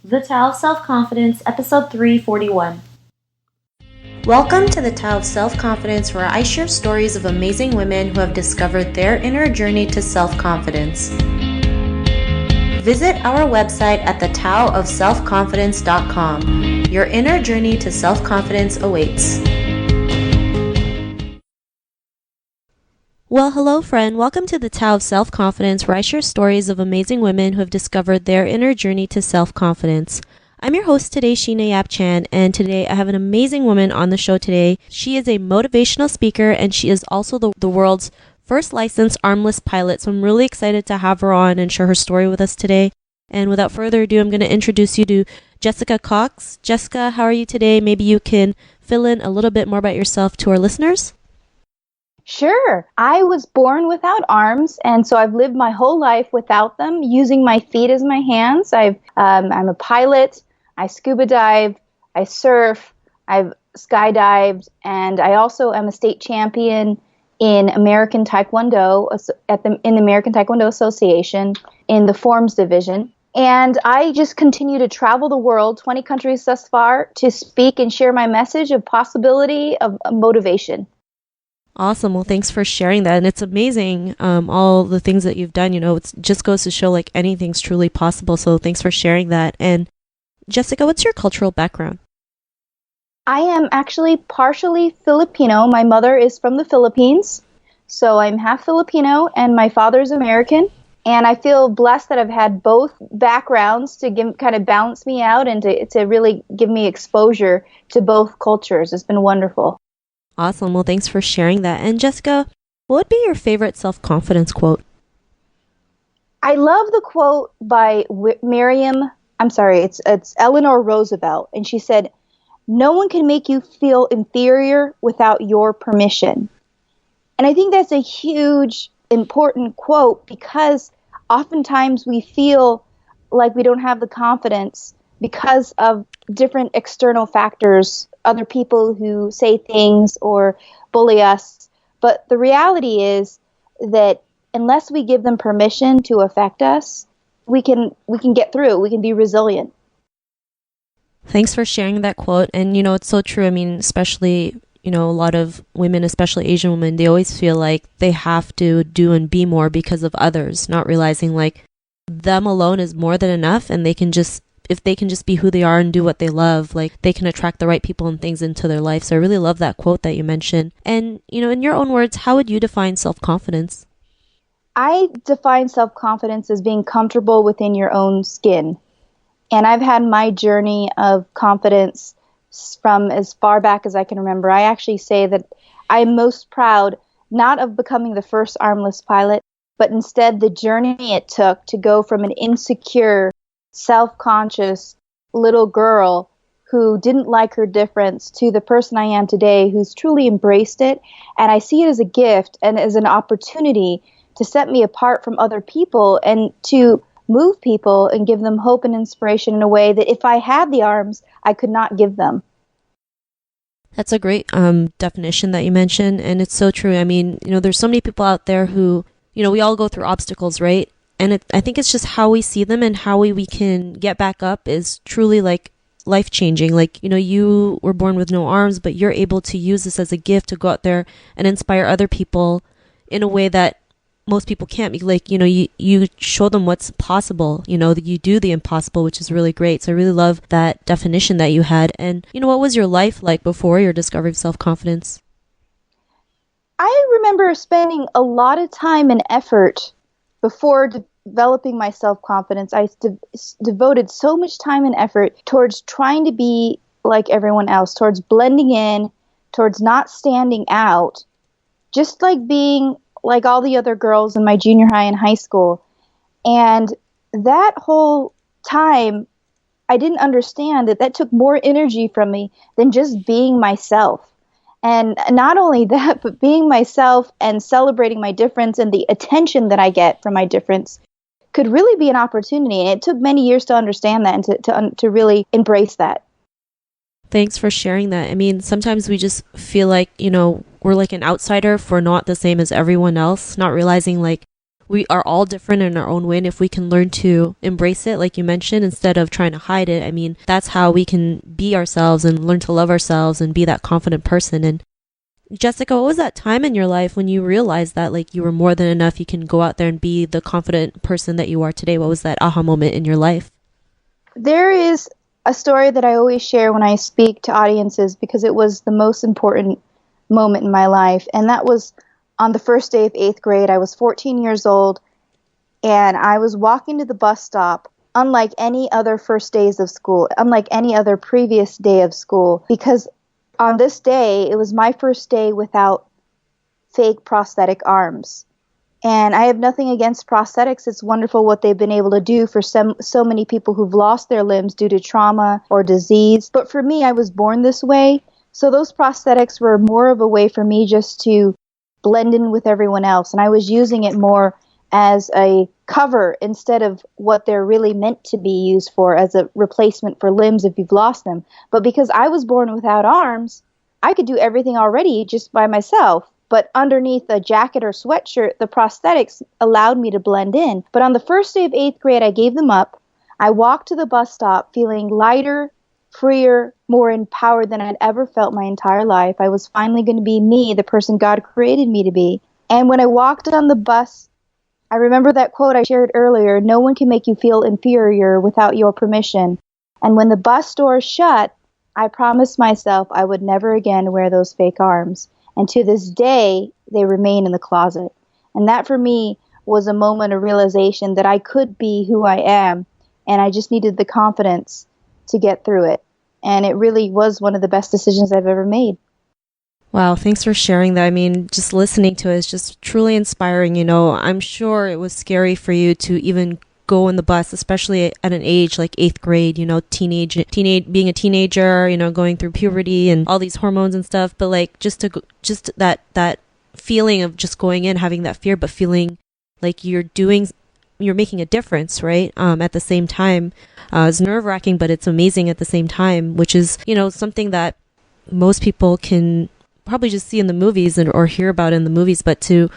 The Tao of Self-Confidence, Episode 341. Welcome to the Tao of Self-Confidence, where I share stories of amazing women who have discovered their inner journey to self-confidence. Visit our website at thetaoofselfconfidence.com. Your inner journey to self-confidence awaits. Well, hello friend. Welcome to the Tao of Self-Confidence, where I share stories of amazing women who have discovered their inner journey to self-confidence. I'm your host today, Sheena Yap Chan, and today I have an amazing woman on the show today. She is a motivational speaker, and she is also the world's first licensed armless pilot, so I'm really excited to have her on and share her story with us today. And without further ado, I'm going to introduce you to Jessica Cox. Jessica, how are you today? Maybe you can fill in a little bit more about yourself to our listeners. Sure. I was born without arms, and so I've lived my whole life without them, using my feet as my hands. I'm a pilot. I scuba dive. I surf. I've skydived, and I also am a state champion in American Taekwondo in the American Taekwondo Association in the Forms division. And I just continue to travel the world, 20 countries thus far, to speak and share my message of possibility of motivation. Awesome. Well, thanks for sharing that. And it's amazing, all the things that you've done. It just goes to show like anything's truly possible. So thanks for sharing that. And Jessica, what's your cultural background? I am actually partially Filipino. My mother is from the Philippines, so I'm half Filipino, and my father's American. And I feel blessed that I've had both backgrounds to kind of balance me out and to really give me exposure to both cultures. It's been wonderful. Awesome. Well, thanks for sharing that. And Jessica, what would be your favorite self-confidence quote? I love the quote by it's Eleanor Roosevelt. And she said, "No one can make you feel inferior without your permission." And I think that's a huge, important quote, because oftentimes we feel like we don't have the confidence because of different external factors, other people who say things or bully us. But the reality is that unless we give them permission to affect us, we can get through it. We can be resilient. Thanks for sharing that quote. And, it's so true. I mean, especially, a lot of women, especially Asian women, they always feel like they have to do and be more because of others, not realizing like them alone is more than enough. And if they can just be who they are and do what they love, like they can attract the right people and things into their life. So I really love that quote that you mentioned. And, in your own words, how would you define self-confidence? I define self-confidence as being comfortable within your own skin. And I've had my journey of confidence from as far back as I can remember. I actually say that I'm most proud not of becoming the first armless pilot, but instead the journey it took to go from an insecure, self-conscious little girl who didn't like her difference to the person I am today, who's truly embraced it. And I see it as a gift and as an opportunity to set me apart from other people and to move people and give them hope and inspiration in a way that if I had the arms, I could not give them. That's a great definition that you mentioned. And it's so true. I mean, there's so many people out there who, we all go through obstacles, right? And I think it's just how we see them and how we can get back up is truly like life-changing. Like, you were born with no arms, but you're able to use this as a gift to go out there and inspire other people in a way that most people can't be. Like, you show them what's possible, that you do the impossible, which is really great. So I really love that definition that you had. And, what was your life like before your discovery of self-confidence? I remember spending a lot of time and effort before developing my self-confidence. I devoted so much time and effort towards trying to be like everyone else, towards blending in, towards not standing out, just like being like all the other girls in my junior high and high school. And that whole time, I didn't understand that took more energy from me than just being myself. And not only that, but being myself and celebrating my difference and the attention that I get from my difference could really be an opportunity. And it took many years to understand that and to really embrace that. Thanks for sharing that. I mean, sometimes we just feel like, we're like an outsider if we're not the same as everyone else, not realizing like we are all different in our own way. And if we can learn to embrace it, like you mentioned, instead of trying to hide it, I mean, that's how we can be ourselves and learn to love ourselves and be that confident person. And Jessica, what was that time in your life when you realized that like you were more than enough? You can go out there and be the confident person that you are today. What was that aha moment in your life? There is a story that I always share when I speak to audiences because it was the most important moment in my life. And that was on the first day of 8th grade. I was 14 years old and I was walking to the bus stop, unlike any other first days of school, unlike any other previous day of school, because on this day, it was my first day without fake prosthetic arms. And I have nothing against prosthetics. It's wonderful what they've been able to do for so many people who've lost their limbs due to trauma or disease. But for me, I was born this way. So those prosthetics were more of a way for me just to blend in with everyone else. And I was using it more as a cover instead of what they're really meant to be used for, as a replacement for limbs if you've lost them. But because I was born without arms, I could do everything already just by myself. But underneath a jacket or sweatshirt, the prosthetics allowed me to blend in. But on the first day of 8th grade, I gave them up. I walked to the bus stop feeling lighter, freer, more empowered than I'd ever felt my entire life. I was finally going to be me, the person God created me to be. And when I walked on the bus, I remember that quote I shared earlier, no one can make you feel inferior without your permission. And when the bus doors shut, I promised myself I would never again wear those fake arms. And to this day, they remain in the closet. And that for me was a moment of realization that I could be who I am. And I just needed the confidence to get through it. And it really was one of the best decisions I've ever made. Wow, thanks for sharing that. I mean, just listening to it is just truly inspiring. You know, I'm sure it was scary for you to even go in the bus, especially at an age like 8th grade, you know, teenage, being a teenager, you know, going through puberty and all these hormones and stuff. But like just that feeling of just going in, having that fear, but feeling like you're making a difference, right? At the same time, it's nerve wracking, but it's amazing at the same time, which is, you know, something that most people can probably just see in the movies or hear about in the movies, but to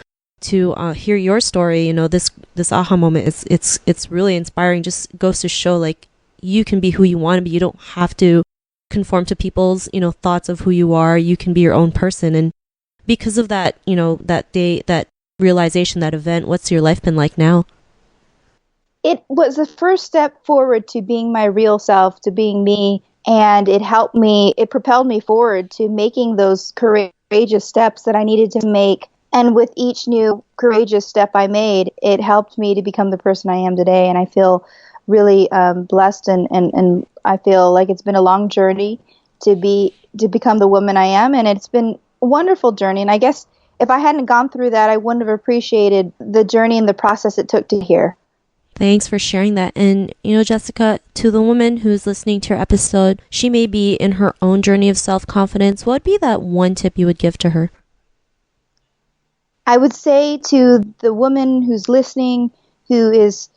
hear your story, you know, this aha moment it's really inspiring. Just goes to show like you can be who you want to be. You don't have to conform to people's, you know, thoughts of who you are. You can be your own person. And because of that, you know, that day, that realization, that event, what's your life been like now? It was the first step forward to being my real self, to being me. And it propelled me forward to making those courageous steps that I needed to make. And with each new courageous step I made, it helped me to become the person I am today. And I feel really blessed, and I feel like it's been a long journey to become the woman I am. And it's been a wonderful journey. And I guess if I hadn't gone through that, I wouldn't have appreciated the journey and the process it took to here. Thanks for sharing that. And, you know, Jessica, to the woman who's listening to your episode, she may be in her own journey of self-confidence. What would be that one tip you would give to her? I would say to the woman who's listening, who is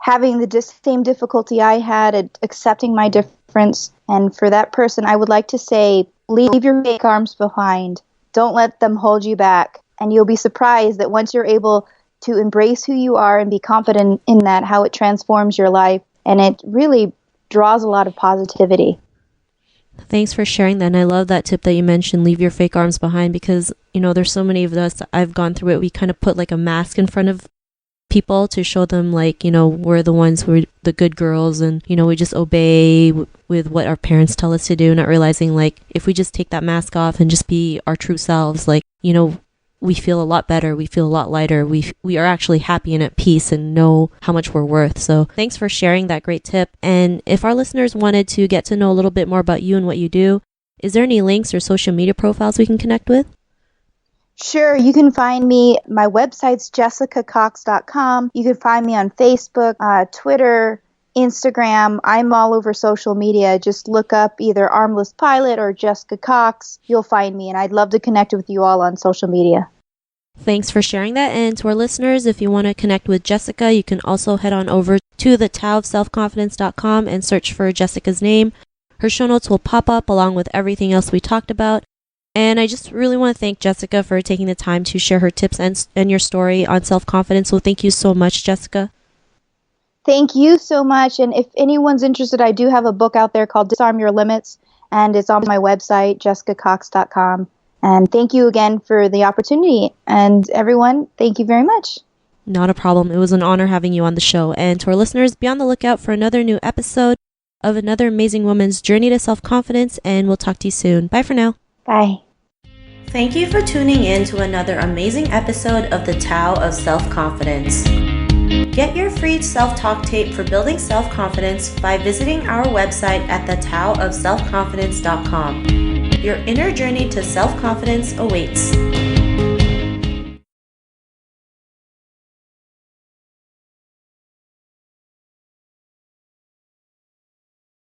having the same difficulty I had at accepting my difference, and for that person, I would like to say, leave your fake arms behind. Don't let them hold you back. And you'll be surprised that once you're able to embrace who you are and be confident in that, how it transforms your life. And it really draws a lot of positivity. Thanks for sharing that. And I love that tip that you mentioned, leave your fake arms behind, because, you know, there's so many of us, I've gone through it. We kind of put like a mask in front of people to show them like, you know, we're the ones who are the good girls, and, you know, we just obey with what our parents tell us to do, not realizing like if we just take that mask off and just be our true selves, like, you know, we feel a lot better. We feel a lot lighter. We are actually happy and at peace and know how much we're worth. So thanks for sharing that great tip. And if our listeners wanted to get to know a little bit more about you and what you do, is there any links or social media profiles we can connect with? Sure. You can find me. My website's jessicacox.com. You can find me on Facebook, Twitter, Instagram. I'm all over social media. Just look up either Armless Pilot or Jessica Cox. You'll find me, and I'd love to connect with you all on social media. Thanks for sharing that. And to our listeners, if you want to connect with Jessica, you can also head on over to the taoofselfconfidence.com and search for Jessica's name. Her show notes will pop up along with everything else we talked about. And I just really want to thank Jessica for taking the time to share her tips and your story on self-confidence. So thank you so much, Jessica. Thank you so much. And if anyone's interested, I do have a book out there called Disarm Your Limits, and it's on my website, jessicacox.com. And thank you again for the opportunity. And everyone, thank you very much. Not a problem. It was an honor having you on the show. And to our listeners, be on the lookout for another new episode of another amazing woman's journey to self-confidence, and we'll talk to you soon. Bye for now. Bye. Thank you for tuning in to another amazing episode of the Tao of Self-Confidence. Get your free self-talk tape for building self-confidence by visiting our website at thetaoofselfconfidence.com. Your inner journey to self-confidence awaits.